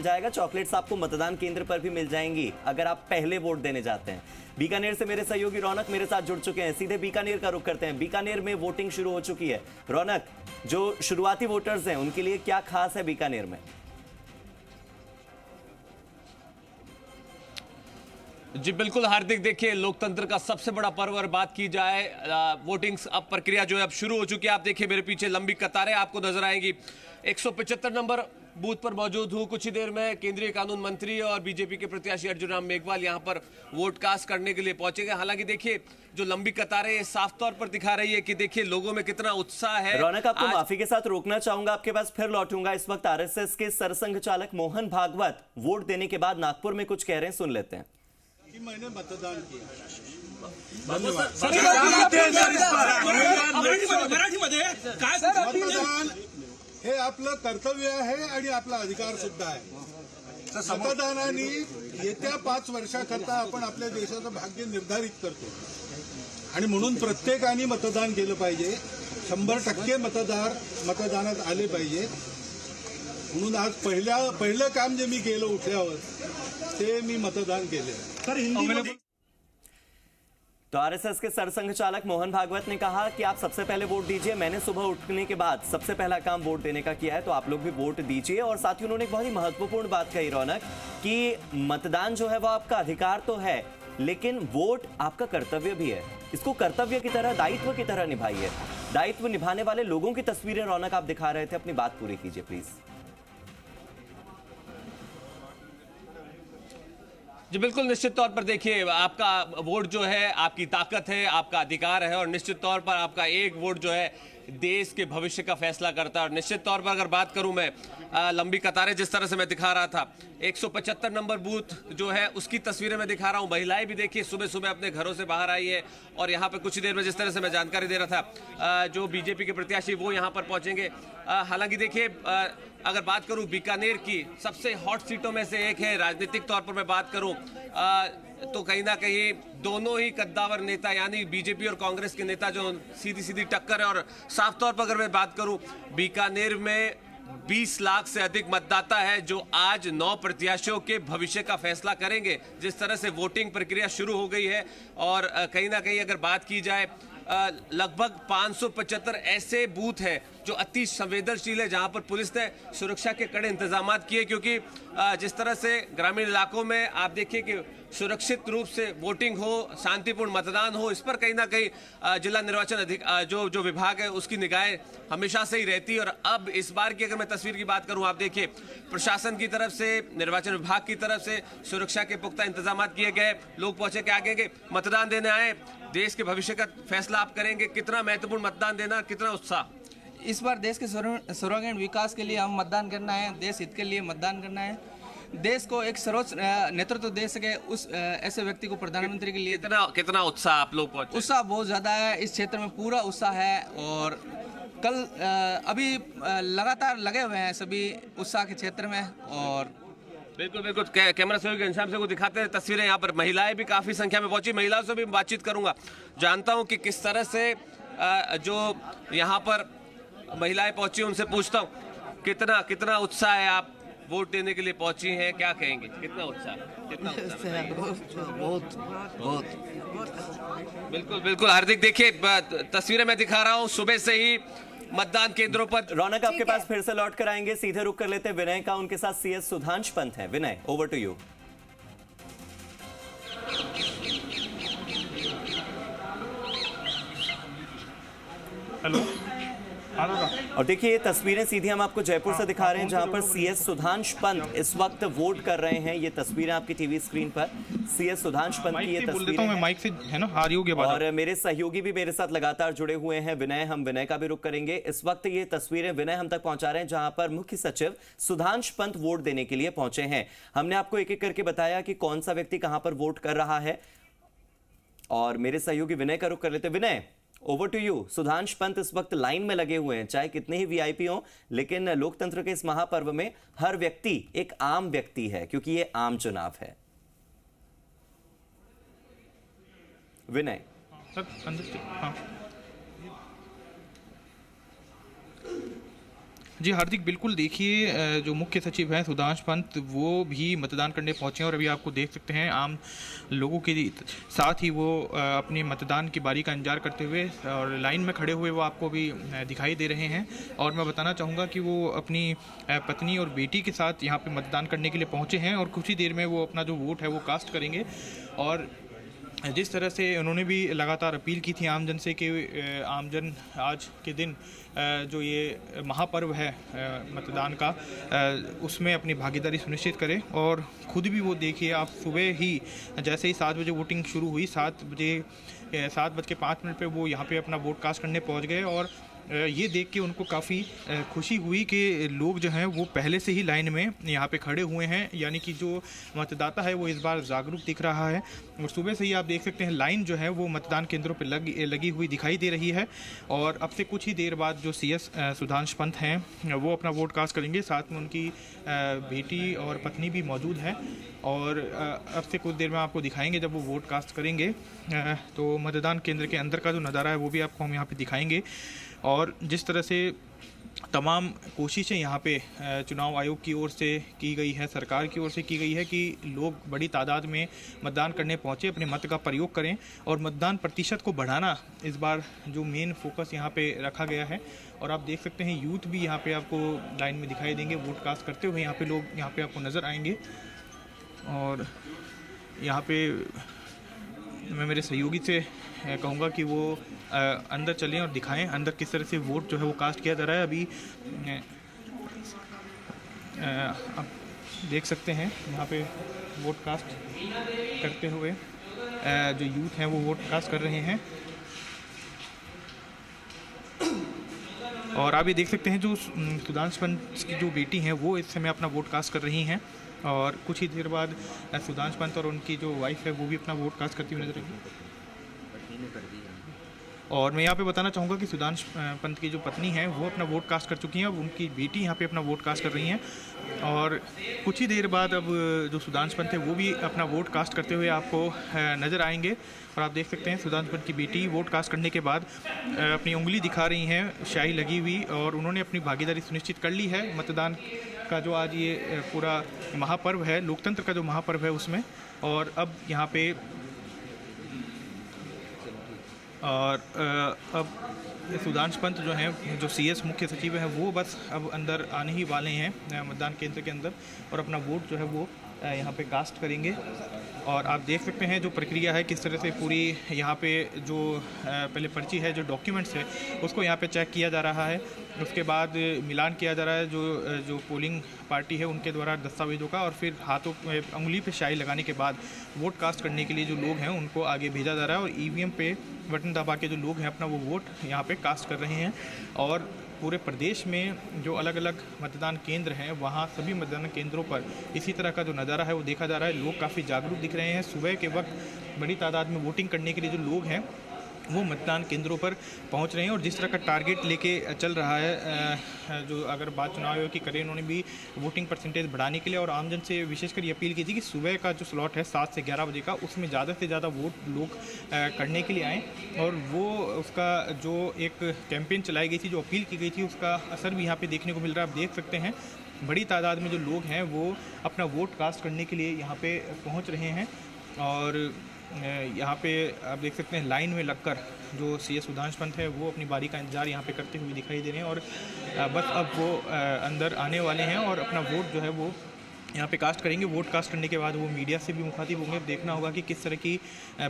जाएगा। चॉकलेट्स आपको मतदान केंद्र पर भी मिल जाएंगी अगर आप पहले वोट देने जाते हैं। बीकानेर से मेरे सहयोगी रौनक मेरे साथ जुड़ चुके हैं। सीधे बीकानेर का रुख करते हैं। बीकानेर में वोटिंग शुरू हो चुकी है। रौनक, जो शुरुआती वोटर्स हैं उनके लिए क्या खास है बीकानेर में? जी बिल्कुल हार्दिक, देखिए लोकतंत्र का सबसे बड़ा पर्व और बात की जाए वोटिंग अब प्रक्रिया जो है अब शुरू हो चुकी है। आप देखिए मेरे पीछे लंबी कतारें आपको नजर आएंगी। 175 नंबर बूथ पर मौजूद हूं। कुछ ही देर में केंद्रीय कानून मंत्री और बीजेपी के प्रत्याशी अर्जुन राम मेघवाल यहां पर वोट कास्ट करने के लिए पहुंचेंगे। हालांकि देखिए जो लंबी कतारें ये साफ तौर पर दिखा रही है कि देखिए लोगों में कितना उत्साह है। रौनक, आपको माफी के साथ रोकना चाहूंगा, आपके पास फिर लौटूंगा। इस वक्त आरएसएस के सरसंघ चालक मोहन भागवत वोट देने के बाद नागपुर में कुछ कह रहे हैं, सुन लेते हैं। मैंने मतदान किया। मतदान हे आपलं कर्तव्य आहे आणि आपला अधिकार सुद्धा आहे। मतदानाने येत्या 5 वर्षाकरता आपण आपल्या देशाचं भाग्य निर्धारित करतो आणि म्हणून प्रत्येकाने मतदान केलं पाहिजे। 100% मतदार मतदानात आले पाहिजे। म्हणून आज पहिलं काम जे मी केलं उठल्यावर ते मी मतदान केले। तो आरएसएस के सरसंघ चालक मोहन भागवत ने कहा कि आप सबसे पहले वोट दीजिए। मैंने सुबह उठने के बाद सबसे पहला काम वोट देने का किया है, तो आप लोग भी वोट दीजिए। और साथ ही उन्होंने एक बहुत ही महत्वपूर्ण बात कही रौनक, कि मतदान जो है वो आपका अधिकार तो है, लेकिन वोट आपका कर्तव्य भी है। इसको कर्तव्य की तरह, दायित्व की तरह निभाइए। दायित्व निभाने वाले लोगों की तस्वीरें रौनक आप दिखा रहे थे, अपनी बात पूरी कीजिए प्लीज। जी बिल्कुल, निश्चित तौर पर देखिए आपका वोट जो है आपकी ताकत है, आपका अधिकार है और निश्चित तौर पर आपका एक वोट जो है देश के भविष्य का फैसला करता है। और निश्चित तौर पर अगर बात करूं मैं लंबी कतारें जिस तरह से मैं दिखा रहा था, 175 नंबर बूथ जो है उसकी तस्वीरें मैं दिखा रहा हूं। महिलाएं भी देखिए सुबह सुबह अपने घरों से बाहर आई है और यहाँ पे कुछ ही देर में जिस तरह से मैं जानकारी दे रहा था जो बीजेपी के प्रत्याशी वो यहाँ पर पहुंचेंगे। हालांकि देखिए अगर बात करूं बीकानेर की सबसे हॉट सीटों में से एक है। राजनीतिक तौर पर मैं बात करूं तो कहीं ना कहीं दोनों ही कद्दावर नेता यानी बीजेपी और कांग्रेस के नेता जो सीधी सीधी टक्कर है। और साफ तौर पर अगर मैं बात करूं बीकानेर में 20 लाख से अधिक मतदाता है जो आज 9 प्रत्याशियों के भविष्य का फैसला करेंगे। जिस तरह से वोटिंग प्रक्रिया शुरू हो गई है और कहीं ना कहीं अगर बात की जाए लगभग 575 ऐसे बूथ हैं जो अति संवेदनशील है, जहां पर पुलिस ने सुरक्षा के कड़े इंतजाम किए। क्योंकि जिस तरह से ग्रामीण इलाकों में आप देखिए कि सुरक्षित रूप से वोटिंग हो, शांतिपूर्ण मतदान हो, इस पर कहीं ना कहीं जिला निर्वाचन जो विभाग है उसकी निगाहें हमेशा से ही रहती है। और अब इस बार की अगर मैं तस्वीर की बात करूं, आप देखिए प्रशासन की तरफ से, निर्वाचन विभाग की तरफ से सुरक्षा के पुख्ता इंतजाम किए गए। लोग पहुंचे के आगे के मतदान देने आए, देश के भविष्य का फैसला आप करेंगे। कितना महत्वपूर्ण मतदान देना, कितना उत्साह। इस बार देश के सर्वांगीण विकास के लिए हम मतदान करना है, देश हित के लिए मतदान करना है। देश को एक सर्वोच्च नेतृत्व दे सके उस ऐसे व्यक्ति को प्रधानमंत्री के लिए कितना उत्साह आप लोग पहुंचे? उत्साह बहुत ज़्यादा है, इस क्षेत्र में पूरा उत्साह है। और कल अभी लगातार लगे हुए हैं सभी उत्साह के क्षेत्र में। और बिल्कुल बिल्कुल, कैमरा सहयोगी घनश्याम से को दिखाते हैं तस्वीरें। यहाँ पर महिलाएं भी काफी संख्या में पहुंची। महिलाओं से भी बातचीत करूंगा, जानता हूं कि किस तरह से जो यहाँ पर महिलाएं पहुंची उनसे पूछता हूं कितना उत्साह है। आप वोट देने के लिए पहुंची हैं, क्या कहेंगे? कितना उत्साह? बहुत बिल्कुल बिल्कुल हार्दिक, देखिए तस्वीरें मैं दिखा रहा हूं सुबह से ही मतदान केंद्रों पर। रौनक, आपके पास फिर से लौट कर आएंगे। सीधे रुक कर लेते हैं विनय का, उनके साथ सीएस सुधांश पंत है। विनय, ओवर टू यू। हेलो। और देखिए ये तस्वीरें सीधी हम आपको जयपुर से दिखा रहे हैं, जहां पर सीएस सुधांश पंत इस वक्त वोट कर रहे हैं। ये तस्वीरें आपकी टीवी स्क्रीन पर सीएस सुधांश पंत की ये तस्वीरें हैं। माइक से है ना, आ रही होगी बात। और मेरे सहयोगी भी मेरे साथ लगातार जुड़े हुए हैं। विनय, हम विनय का भी रुख करेंगे। इस वक्त ये तस्वीरें विनय हम तक पहुंचा रहे हैं, जहां पर मुख्य सचिव सुधांश पंत वोट देने के लिए पहुंचे हैं। हमने आपको एक एक करके बताया कि कौन सा व्यक्ति कहां पर वोट कर रहा है। और मेरे सहयोगी विनय का रुख कर लेते। Vinay, over to you. Sudhansh Pant इस वक्त लाइन में लगे हुए हैं, चाहे कितने ही वीआईपी हो, लेकिन लोकतंत्र के इस महापर्व में हर व्यक्ति एक आम व्यक्ति है, क्योंकि ये आम चुनाव है। विनय सर, अंदर हाँ। जी हार्दिक, बिल्कुल देखिए जो मुख्य सचिव हैं सुधांश पंत वो भी मतदान करने पहुंचे हैं और अभी आपको देख सकते हैं आम लोगों के साथ ही वो अपने मतदान की बारी का इंतजार करते हुए और लाइन में खड़े हुए वो आपको भी दिखाई दे रहे हैं। और मैं बताना चाहूँगा कि वो अपनी पत्नी और बेटी के साथ यहाँ पे मतदान करने के लिए पहुँचे हैं और कुछ ही देर में वो अपना जो वोट है वो कास्ट करेंगे। और जिस तरह से उन्होंने भी लगातार अपील की थी आमजन से कि आमजन आज के दिन जो ये महापर्व है मतदान का उसमें अपनी भागीदारी सुनिश्चित करें। और खुद भी वो देखिए, आप सुबह ही जैसे ही 7 बजे वोटिंग शुरू हुई, 7:05 पे वो यहाँ पे अपना वोट कास्ट करने पहुँच गए। और ये देख के उनको काफ़ी खुशी हुई कि लोग जो हैं वो पहले से ही लाइन में यहाँ पे खड़े हुए हैं, यानी कि जो मतदाता है वो इस बार जागरूक दिख रहा है। और सुबह से ही आप देख सकते हैं लाइन जो है वो मतदान केंद्रों पे लगी हुई दिखाई दे रही है। और अब से कुछ ही देर बाद जो सीएस सुधांश पंत हैं वो अपना वोट कास्ट करेंगे, साथ में उनकी बेटी और पत्नी भी मौजूद है। और अब से कुछ देर में आपको दिखाएंगे जब वो वोट कास्ट करेंगे तो मतदान केंद्र के अंदर का जो नज़ारा है वो भी आपको हम यहाँ पे दिखाएंगे। और जिस तरह से तमाम कोशिशें यहाँ पे चुनाव आयोग की ओर से की गई है, सरकार की ओर से की गई है कि लोग बड़ी तादाद में मतदान करने पहुँचे, अपने मत का प्रयोग करें और मतदान प्रतिशत को बढ़ाना इस बार जो मेन फोकस यहाँ पे रखा गया है। और आप देख सकते हैं यूथ भी यहाँ पे आपको लाइन में दिखाई देंगे वोट कास्ट करते हुए, यहाँ पे लोग यहाँ पे आपको नज़र आएंगे। और यहाँ पे मैं मेरे सहयोगी से कहूँगा कि वो अंदर चलें और दिखाएं अंदर किस तरह से वोट जो है वो कास्ट किया जा रहा है। अभी आप देख सकते हैं यहाँ पे वोट कास्ट करते हुए जो यूथ हैं वो वोट कास्ट कर रहे हैं। और आप ये देख सकते हैं जो सुधांश पंत की जो बेटी हैं वो इस समय अपना वोट कास्ट कर रही हैं। और कुछ ही देर बाद सुधांश पंत और उनकी जो वाइफ है वो भी अपना वोट कास्ट करती हुई नजर आएगी। और मैं यहाँ पे बताना चाहूँगा कि सुधांश पंत की जो पत्नी है वो अपना वोट कास्ट कर चुकी हैं, अब उनकी बेटी यहाँ पे अपना वोट कास्ट कर रही हैं। और कुछ ही देर बाद अब जो सुधांश पंत है वो भी अपना वोट कास्ट करते हुए आपको नज़र आएंगे। और आप देख सकते हैं सुधांश पंत की बेटी वोट कास्ट करने के बाद अपनी उंगली दिखा रही हैं स्याही लगी हुई, और उन्होंने अपनी भागीदारी सुनिश्चित कर ली है मतदान का जो आज ये पूरा महापर्व है, लोकतंत्र का जो महापर्व है उसमें। और अब यहाँ पे अब सुधांश पंत जो हैं, जो सीएस मुख्य सचिव हैं, वो बस अब अंदर आने ही वाले हैं मतदान केंद्र के अंदर और अपना वोट जो है वो यहाँ पे कास्ट करेंगे। और आप देख सकते हैं जो प्रक्रिया है किस तरह से पूरी यहाँ पे जो पहले पर्ची है, जो डॉक्यूमेंट्स है उसको यहाँ पे चेक किया जा रहा है, उसके बाद मिलान किया जा रहा है जो पोलिंग पार्टी है उनके द्वारा दस्तावेजों का, और फिर हाथों उंगली पे स्याही लगाने के बाद वोट कास्ट करने के लिए जो लोग हैं उनको आगे भेजा जा रहा है। और ईवीएम पे बटन दबा के जो लोग हैं अपना वो वोट यहाँ पे कास्ट कर रहे हैं। और पूरे प्रदेश में जो अलग अलग मतदान केंद्र हैं वहाँ सभी मतदान केंद्रों पर इसी तरह का जो नज़ारा है वो देखा जा रहा है। लोग काफ़ी जागरूक दिख रहे हैं। सुबह के वक्त बड़ी तादाद में वोटिंग करने के लिए जो लोग हैं वो मतदान केंद्रों पर पहुंच रहे हैं। और जिस तरह का टारगेट लेके चल रहा है, जो अगर बात चुनाव आयोग की करें, उन्होंने भी वोटिंग परसेंटेज बढ़ाने के लिए और आमजन से विशेषकर ये अपील की थी कि सुबह का जो स्लॉट है 7 से 11 बजे का, उसमें ज़्यादा से ज़्यादा वोट लोग करने के लिए आएँ। और वो उसका जो एक कैंपेन चलाई गई थी, जो अपील की गई थी, उसका असर भी यहाँ पर देखने को मिल रहा है। आप देख सकते हैं बड़ी तादाद में जो लोग हैं वो अपना वोट कास्ट करने के लिए यहाँ पे पहुँच रहे हैं। और यहाँ पे आप देख सकते हैं लाइन में लगकर जो सीएस सुधांश पंत है वो अपनी बारी का इंतज़ार यहाँ पे करते हुए दिखाई दे रहे हैं। और बस अब वो अंदर आने वाले हैं और अपना वोट जो है वो यहाँ पे कास्ट करेंगे। वोट कास्ट करने के बाद वो मीडिया से भी मुखातिब होंगे। देखना होगा कि किस तरह की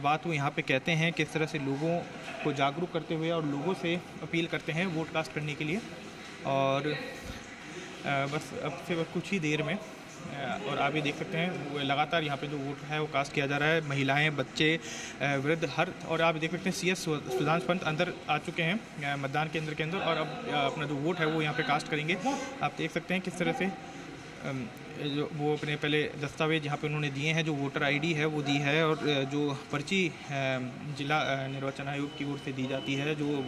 बात वो यहाँ पे कहते हैं, किस तरह से लोगों को जागरूक करते हुए और लोगों से अपील करते हैं वोट कास्ट करने के लिए। और बस अब से कुछ ही देर में और आप ये देख सकते हैं लगातार यहाँ पे जो वोट है वो कास्ट किया जा रहा है। महिलाएं, बच्चे, वृद्ध, हर, और आप देख सकते हैं सीएस सुधांश पंत अंदर आ चुके हैं मतदान केंद्र के अंदर और अब अपना जो वोट है वो यहाँ पे कास्ट करेंगे। आप देख सकते हैं किस तरह से जो वो अपने पहले दस्तावेज यहाँ पे उन्होंने दिए हैं, जो वोटर आईडी है वो दी है, और जो पर्ची जिला निर्वाचन आयोग की ओर से दी जाती है जो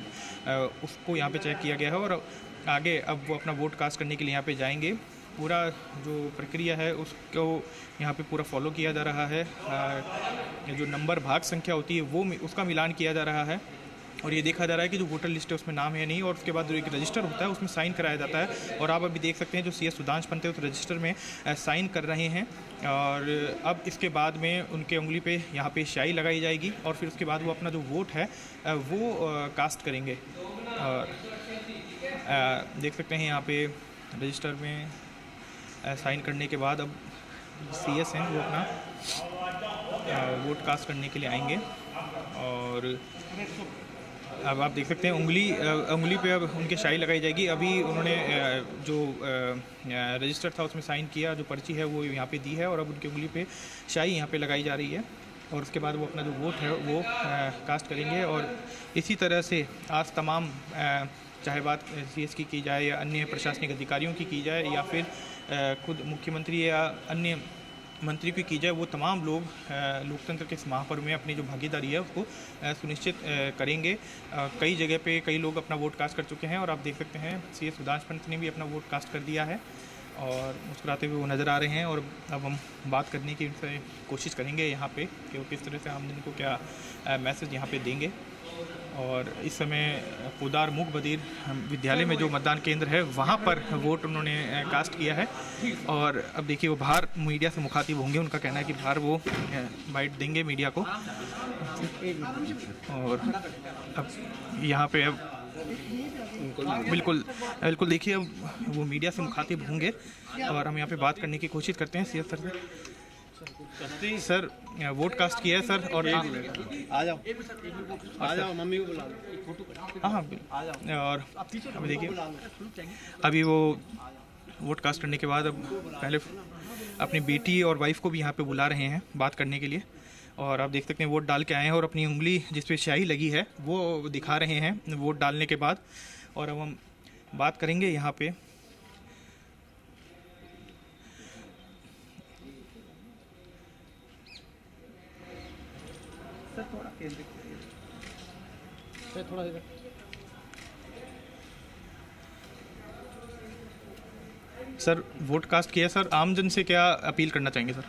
उसको यहाँ पे चेक किया गया है। और आगे अब वो अपना वोट कास्ट करने के लिए यहाँ पे जाएंगे। पूरा जो प्रक्रिया है उसको यहाँ पे पूरा फॉलो किया जा रहा है। जो नंबर भाग संख्या होती है वो उसका मिलान किया जा रहा है। और ये देखा जा रहा है कि जो वोटर लिस्ट है उसमें नाम है नहीं, और उसके बाद जो एक रजिस्टर होता है उसमें साइन कराया जाता है। और आप अभी देख सकते हैं जो CS सुधांश पंत है उस रजिस्टर में साइन कर रहे हैं। और अब इसके बाद में उनके उंगली पे यहाँ पे स्याही लगाई जाएगी और फिर उसके बाद वो अपना जो वोट है वो कास्ट करेंगे। और देख सकते हैं यहाँ पे रजिस्टर में साइन करने के बाद अब CS हैं वो अपना वोट कास्ट करने के लिए आएंगे। और अब आप देख सकते हैं उंगली पे अब उनके स्याही लगाई जाएगी। अभी उन्होंने जो रजिस्टर था उसमें साइन किया, जो पर्ची है वो यहाँ पे दी है और अब उनकी उंगली पे स्याही यहाँ पे लगाई जा रही है। और उसके बाद वो अपना जो वोट है वो कास्ट करेंगे। और इसी तरह से आज तमाम चाहे बात CS की जाए या अन्य प्रशासनिक अधिकारियों की जाए या फिर खुद मुख्यमंत्री या अन्य मंत्री की जाए, वो तमाम लोग लोकतंत्र के इस महापर्व में अपनी जो भागीदारी है उसको सुनिश्चित करेंगे। कई जगह पे कई लोग अपना वोट कास्ट कर चुके हैं और आप देख सकते हैं CS सुधांश पंत ने भी अपना वोट कास्ट कर दिया है और मुस्कुराते हुए वो नज़र आ रहे हैं। और अब हम बात करने की उनसे कोशिश करेंगे यहाँ पे कि वो किस तरह से आमदनी को क्या मैसेज यहाँ पे देंगे। और इस समय पोदार मूक बधिर विद्यालय में जो मतदान केंद्र है वहाँ पर वोट उन्होंने कास्ट किया है। और अब देखिए वो बाहर मीडिया से मुखातिब होंगे, उनका कहना है कि बाहर वो बाइट देंगे मीडिया को। और अब यहाँ पे अब बिल्कुल देखिए अब वो मीडिया से मुखातिब होंगे और हम यहाँ पे बात करने की कोशिश करते हैं CS सर से। सर वोट कास्ट किया है सर और आ जाओ मम्मी को बुला लो। हाँ और अभी देखिए अभी वो वोट कास्ट करने के बाद अब पहले अपनी बेटी और वाइफ को भी यहाँ पे बुला रहे हैं बात करने के लिए। और आप देख सकते हैं वोट डाल के आए हैं और अपनी उंगली जिस पे स्याही लगी है वो दिखा रहे हैं वोट डालने के बाद। और अब हम बात करेंगे यहाँ पे सर वोट कास्ट किया सर, आमजन से क्या अपील करना चाहेंगे सर?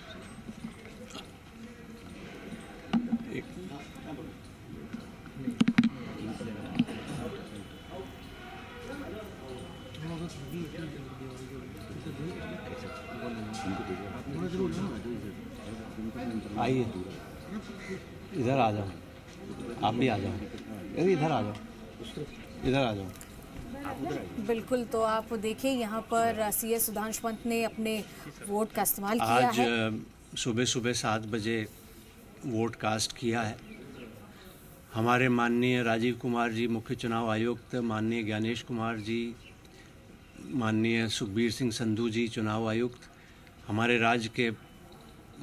आइए इधर आ जाओ, आप भी आ जाओ, इधर आ जाओ, इधर आ जाओ। बिल्कुल, तो आप देखिए यहाँ पर CS सुधांश पंत ने अपने वोट का इस्तेमाल किया है। आज सुबह 7 बजे वोट कास्ट किया है। हमारे माननीय राजीव कुमार जी मुख्य चुनाव आयुक्त, माननीय ज्ञानेश कुमार जी, माननीय सुखबीर सिंह संधू जी चुनाव आयुक्त, हमारे राज्य के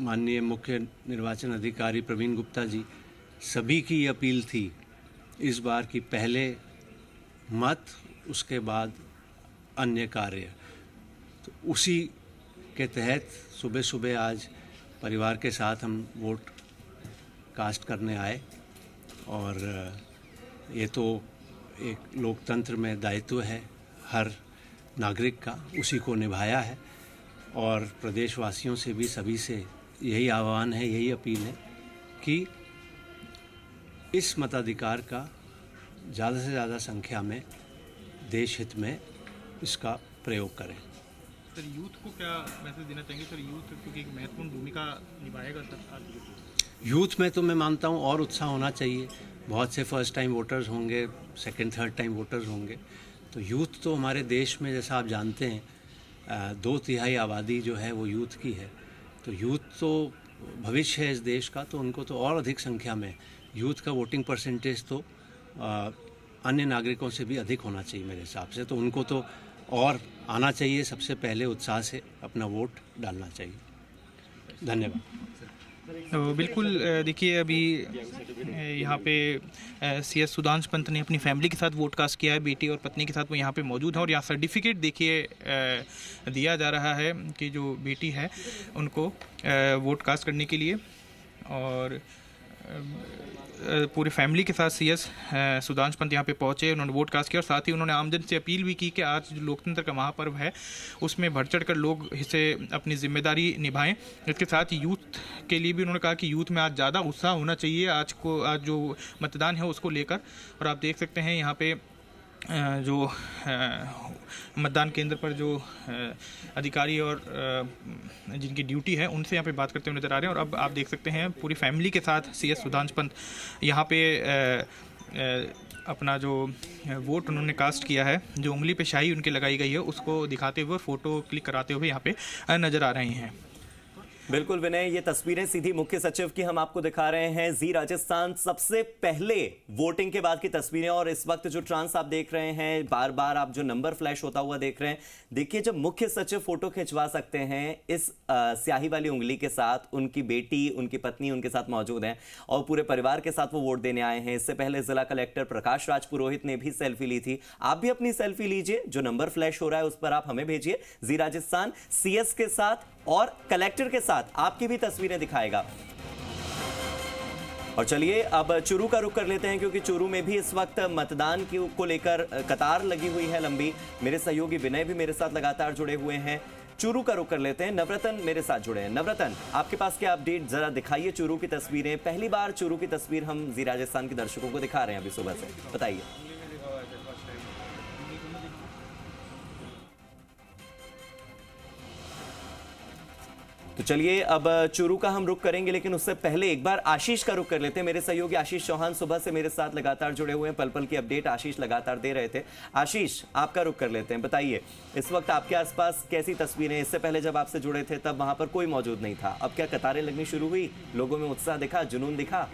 माननीय मुख्य निर्वाचन अधिकारी प्रवीण गुप्ता जी, सभी की अपील थी इस बार की पहले मत, उसके बाद अन्य कार्य। तो उसी के तहत सुबह आज परिवार के साथ हम वोट कास्ट करने आए। और ये तो एक लोकतंत्र में दायित्व है हर नागरिक का, उसी को निभाया है। और प्रदेशवासियों से भी सभी से यही आह्वान है, यही अपील है कि इस मताधिकार का ज़्यादा से ज़्यादा संख्या में देश हित में इसका प्रयोग करें। सर यूथ को क्या मैसेज देना चाहेंगे सर? यूथ क्योंकि एक महत्वपूर्ण भूमिका निभाएगा सर आज। यूथ में तो मैं मानता हूँ और उत्साह होना चाहिए। बहुत से फर्स्ट टाइम वोटर्स होंगे, सेकंड थर्ड टाइम वोटर्स होंगे। तो यूथ तो हमारे देश में जैसा आप जानते हैं 2/3 आबादी जो है वो यूथ की है। तो यूथ तो भविष्य है इस देश का, तो उनको तो और अधिक संख्या में यूथ का वोटिंग परसेंटेज तो अन्य नागरिकों से भी अधिक होना चाहिए मेरे हिसाब से। तो उनको तो और आना चाहिए, सबसे पहले उत्साह से अपना वोट डालना चाहिए। धन्यवाद। तो बिल्कुल देखिए अभी यहाँ पे CS सुधांश पंत ने अपनी फैमिली के साथ वोट कास्ट किया है, बेटी और पत्नी के साथ वो यहाँ पे मौजूद है। और यहाँ सर्टिफिकेट देखिए दिया जा रहा है कि जो बेटी है उनको वोट कास्ट करने के लिए। और पूरी फैमिली के साथ सीएस सुधांशु पंत यहाँ पे पहुँचे, उन्होंने वोट कास्ट किया और साथ ही उन्होंने आमजन से अपील भी की कि आज जो लोकतंत्र का महापर्व है उसमें बढ़ चढ़ कर लोग इसे अपनी जिम्मेदारी निभाएं। इसके साथ यूथ के लिए भी उन्होंने कहा कि यूथ में आज ज़्यादा उत्साह होना चाहिए आज जो मतदान है उसको लेकर। और आप देख सकते हैं यहाँ पे जो मतदान केंद्र पर जो अधिकारी और जिनकी ड्यूटी है उनसे यहाँ पे बात करते हुए नजर आ रहे हैं। और अब आप देख सकते हैं पूरी फैमिली के साथ सीएस सुधांशु पंत यहाँ पे अपना जो वोट उन्होंने कास्ट किया है, जो उंगली पे शाही उनके लगाई गई है उसको दिखाते हुए फोटो क्लिक कराते हुए यहाँ पे नजर आ रहे हैं। बिल्कुल विनय, ये तस्वीरें सीधी मुख्य सचिव की हम आपको दिखा रहे हैं। जी राजस्थान सबसे पहले वोटिंग के बाद की तस्वीरें और इस वक्त जो ट्रांस आप देख रहे हैं, बार बार आप जो नंबर फ्लैश होता हुआ देख रहे हैं, देखिए जब मुख्य सचिव फोटो खिंचवा सकते हैं इस स्याही वाली उंगली के साथ, उनकी बेटी उनकी पत्नी उनके साथ मौजूद हैं और पूरे परिवार के साथ वो वोट देने आए हैं। इससे पहले जिला कलेक्टर प्रकाश राज पुरोहित ने भी सेल्फी ली थी। आप भी अपनी सेल्फी लीजिए, जो नंबर फ्लैश हो रहा है उस पर आप हमें भेजिए। जी राजस्थान सीएस के साथ और कलेक्टर के साथ आपकी भी तस्वीरें दिखाएगा। और चलिए अब चूरू का रुख कर लेते हैं, क्योंकि चूरू में भी इस वक्त मतदान को लेकर कतार लगी हुई है लंबी। मेरे सहयोगी विनय भी मेरे साथ लगातार जुड़े हुए हैं। चूरू का रुख कर लेते हैं, नवरतन मेरे साथ जुड़े हैं। नवरतन, आपके पास क्या अपडेट, जरा दिखाइए चूरू की तस्वीरें। पहली बार चूरू की तस्वीर हम जी राजस्थान के दर्शकों को दिखा रहे हैं अभी सुबह से, बताइए। तो चलिए अब चूरू का हम रुख करेंगे, लेकिन उससे पहले एक बार आशीष का रुख कर लेते हैं। मेरे सहयोगी आशीष चौहान सुबह से मेरे साथ लगातार जुड़े हुए हैं, पल पल की अपडेट आशीष लगातार दे रहे थे। आशीष, आपका रुख कर लेते हैं, बताइए इस वक्त आपके आसपास कैसी तस्वीरें। इससे पहले जब आपसे जुड़े थे तब वहां पर कोई मौजूद नहीं था, अब क्या कतारें लगनी शुरू हुई, लोगों में उत्साह दिखा, जुनून दिखा?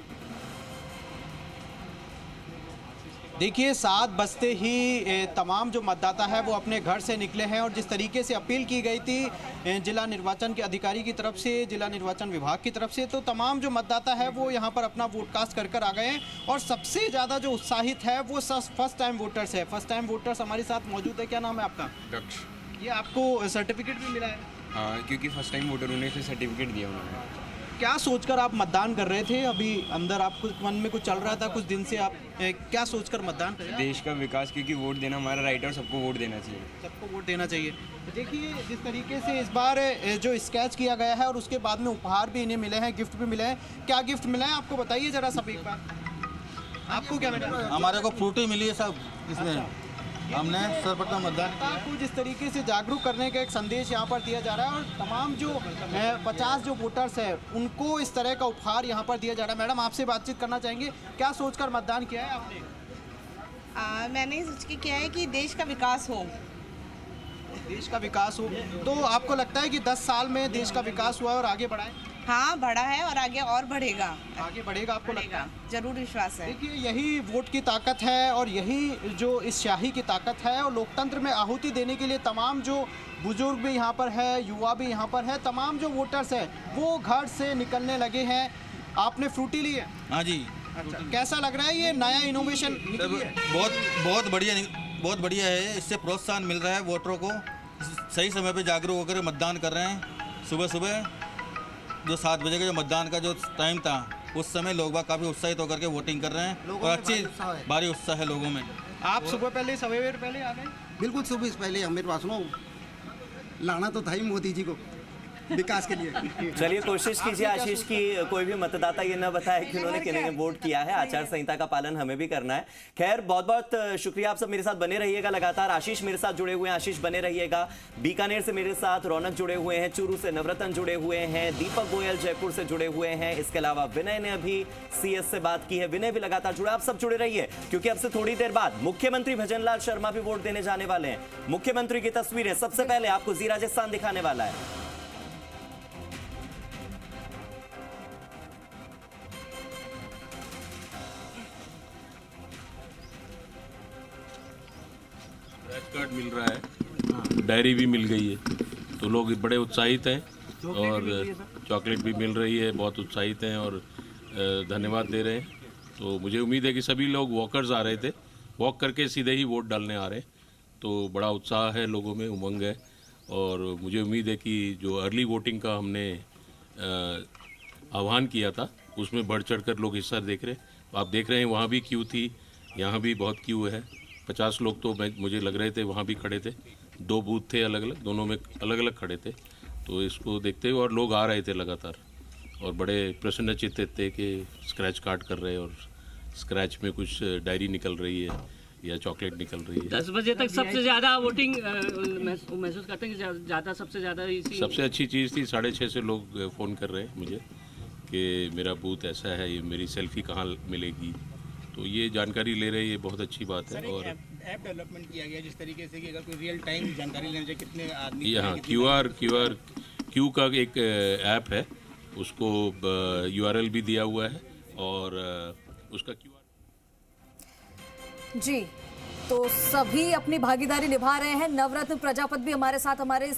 देखिए 7 बजते ही तमाम जो मतदाता है वो अपने घर से निकले हैं और जिस तरीके से अपील की गई थी जिला निर्वाचन के अधिकारी की तरफ से, जिला निर्वाचन विभाग की तरफ से, तो तमाम जो मतदाता है वो यहाँ पर अपना वोट कास्ट कर आ गए हैं। और सबसे ज़्यादा जो उत्साहित है वो फर्स्ट टाइम वोटर्स है। फर्स्ट टाइम वोटर्स हमारे साथ मौजूद है। क्या नाम है आपका? दक्ष। ये आपको सर्टिफिकेट भी मिला है? हाँ, क्योंकि फर्स्ट टाइम वोटर होने से सर्टिफिकेट दिया उन्होंने। क्या सोचकर आप मतदान कर रहे थे? अभी अंदर आपको मन में कुछ चल रहा था कुछ दिन से, आप क्या सोचकर मतदान कर रहे थे? देश का विकास, क्योंकि वोट देना हमारा राइट है और सबको वोट देना चाहिए। सबको वोट देना चाहिए। देखिए जिस तरीके से इस बार जो स्केच किया गया है और उसके बाद में उपहार भी इन्हें मिले हैं, गिफ्ट भी मिले हैं। क्या गिफ्ट मिला है आपको, बताइए जरा सब एक बार। आपको क्या मिला? हमारे को फ्रूटी मिली है सब, इसमें हमने सर्वप्रथम मतदान को जिस तरीके से जागरूक करने का एक संदेश यहाँ पर दिया जा रहा है और तमाम जो 50 जो वोटर्स है उनको इस तरह का उपहार यहाँ पर दिया जा रहा है। मैडम आपसे बातचीत करना चाहेंगे, क्या सोचकर मतदान किया है आपने? मैंने सोच के किया है कि देश का विकास हो। देश का विकास हो, तो आपको लगता है कि 10 साल में देश का विकास हुआ है और आगे बढ़ा है? हाँ, बढ़ा है और आगे और बढ़ेगा। आगे बढ़ेगा आपको लगता है? जरूर विश्वास है। देखिए यही वोट की ताकत है और यही जो इस स्याही की ताकत है। और लोकतंत्र में आहुति देने के लिए तमाम जो बुजुर्ग भी यहाँ पर है, युवा भी यहाँ पर है, तमाम जो वोटर्स है वो घर से निकलने लगे हैं। आपने फ्रूटी ली है? हाँ जी। अच्छा, कैसा लग रहा है ये नया इनोवेशन? बहुत बढ़िया है। इससे प्रोत्साहन मिल रहा है वोटरों को, सही समय पे जागरूक होकर मतदान कर रहे हैं। सुबह सुबह जो 7 बजे का जो मतदान का जो टाइम था उस समय लोग बाग काफ़ी उत्साहित होकर के वोटिंग कर रहे हैं और अच्छी भारी उत्साह है लोगों में। आप सुबह पहले सवेरे पहले आ गए? बिल्कुल सुबह से पहले मेरे पास लाना तो था ही मोदी जी को विकास के लिए। चलिए कोशिश कीजिए आशीष की कोई भी मतदाता ये न बताए कि उन्होंने किन्हें वोट किया है। आचार संहिता का पालन हमें भी करना है। खैर बहुत बहुत शुक्रिया, आप सब मेरे साथ बने रहिएगा लगातार। आशीष मेरे साथ जुड़े हुए हैं, आशीष बने रहिएगा। बीकानेर से मेरे साथ रौनक जुड़े हुए हैं, चूरू से नवरतन जुड़े हुए हैं, दीपक गोयल जयपुर से जुड़े हुए हैं। इसके अलावा विनय ने अभी सीएस से बात की है, विनय भी लगातार जुड़ा। आप सब जुड़े रहिए क्योंकि अब से थोड़ी देर बाद मुख्यमंत्री भजनलाल शर्मा भी वोट देने जाने वाले हैं। मुख्यमंत्री की तस्वीरें सबसे पहले आपको जी राजस्थान दिखाने वाला है। कार्ड मिल रहा है, डायरी भी मिल गई है, तो लोग बड़े उत्साहित हैं और चॉकलेट भी मिल रही है, बहुत उत्साहित हैं और धन्यवाद दे रहे हैं। तो मुझे उम्मीद है कि सभी लोग वॉकर्स आ रहे थे, वॉक करके सीधे ही वोट डालने आ रहे हैं, तो बड़ा उत्साह है लोगों में, उमंग है। और मुझे उम्मीद है कि जो अर्ली वोटिंग का हमने आह्वान किया था उसमें बढ़ चढ़ कर लोग हिस्सा देख रहे हैं। आप देख रहे हैं वहाँ भी क्यू थी, यहाँ भी बहुत क्यू है। 50 लोग तो मुझे लग रहे थे वहाँ भी खड़े थे। 2 बूथ थे अलग अलग, दोनों में अलग अलग खड़े थे। तो इसको देखते हुए और लोग आ रहे थे लगातार और बड़े प्रसन्नचित्त थे कि स्क्रैच कार्ड कर रहे हैं और स्क्रैच में कुछ डायरी निकल रही है या चॉकलेट निकल रही है। 10 बजे तक सबसे ज़्यादा वोटिंग महसूस करते हैं कि ज़्यादा सबसे ज़्यादा इसी। सबसे अच्छी चीज़ थी 6:30 से लोग फ़ोन कर रहे हैं मुझे कि मेरा बूथ ऐसा है, ये मेरी सेल्फी कहाँ मिलेगी, तो ये जानकारी ले रहे हैं, ये बहुत अच्छी बात है। और ऐप डेवलपमेंट किया गया जिस तरीके से कि अगर कोई रियल टाइम जानकारी लेना चाहिए कितने आदमी, यहाँ क्यू का एक ऐप है, उसको URL भी दिया हुआ है और उसका जी, तो सभी अपनी भागीदारी निभा रहे हैं। नवरत्न प्रजापत भी हमारे साथ, हमारे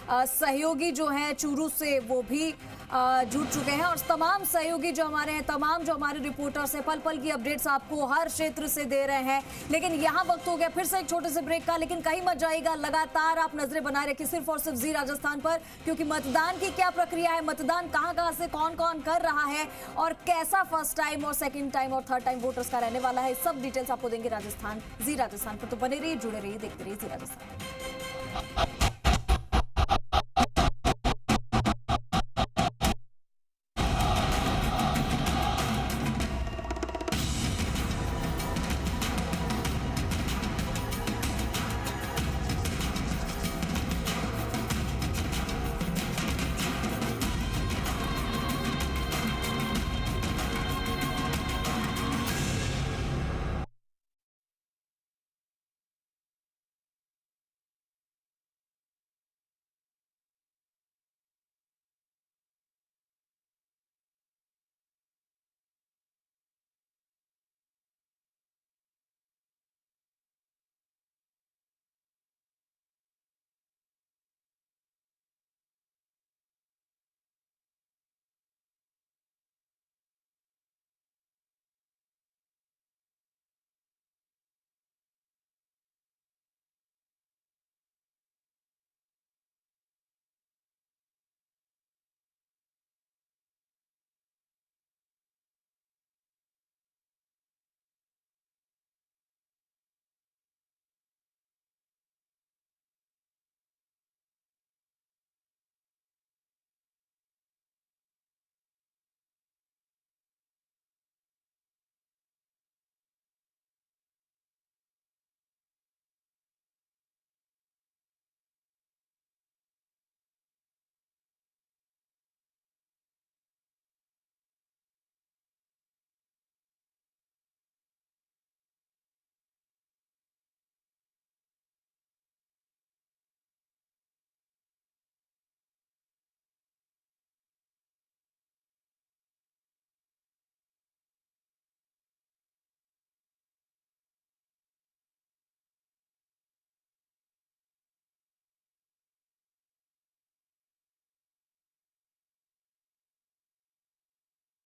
सहयोगी जो हैं चूरू से वो भी जुड़ चुके हैं और तमाम सहयोगी जो हमारे हैं, तमाम जो हमारे रिपोर्टर्स हैं, पल पल की अपडेट्स आपको हर क्षेत्र से दे रहे हैं। लेकिन यहाँ वक्त हो गया फिर से एक छोटे से ब्रेक का, लेकिन कहीं मत जाइएगा, लगातार आप नजरें बनाए रखिए सिर्फ और सिर्फ जी राजस्थान पर, क्योंकि मतदान की क्या प्रक्रिया है, मतदान कहाँ से कौन कौन कर रहा है और कैसा फर्स्ट टाइम और सेकेंड टाइम और थर्ड टाइम वोटर्स का रहने वाला है, सब डिटेल्स आपको देंगे जी राजस्थान पर। तो बने रहिए, जुड़े रहिए, देखते रहिए जी राजस्थान।